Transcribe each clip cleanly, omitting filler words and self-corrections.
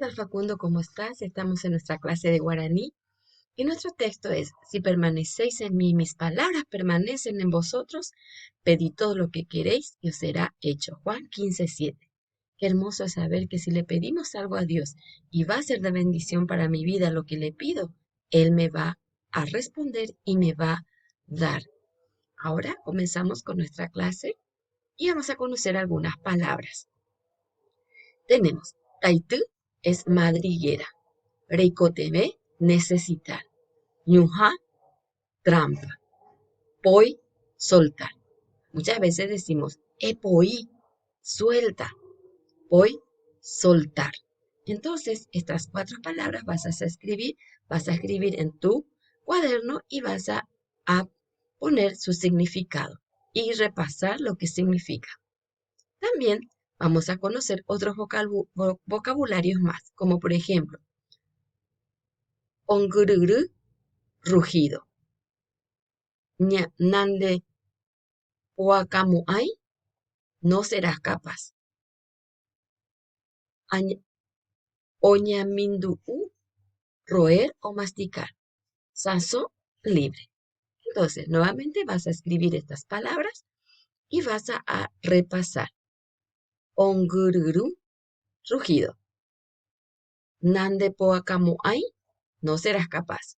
tal, Facundo? ¿Cómo estás? Estamos en nuestra clase de guaraní y nuestro texto es: si permanecéis en mí, mis palabras permanecen en vosotros, pedid todo lo que queréis y os será hecho. Juan 15:7. Qué hermoso es saber que si le pedimos algo a Dios y va a ser de bendición para mi vida lo que le pido, Él me va a responder y me va a dar. Ahora comenzamos con nuestra clase y vamos a conocer algunas palabras. Tenemos: Taitú es madriguera. Reikoteme, necesitar. Ñuja, trampa. Poi, soltar. Muchas veces decimos epoi, suelta. Poi, soltar. Entonces, estas cuatro palabras vas a escribir en tu cuaderno y a poner su significado y repasar lo que significa. También vamos a conocer otros vocabularios más, como por ejemplo, ongururu, rugido. Nande Huacamuay, no serás capaz. Oñamindu'u, roer o masticar. Saso, libre. Entonces, nuevamente vas a escribir estas palabras y vas a repasar. Ongururu, rugido. Nande Poacamuay, no serás capaz.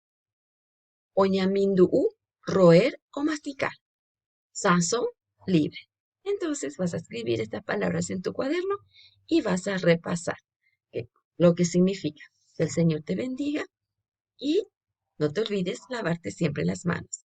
Oñamindu'u, roer o masticar. Saso, libre. Entonces vas a escribir estas palabras en tu cuaderno y vas a repasar lo que significa. Que el Señor te bendiga y no te olvides lavarte siempre las manos.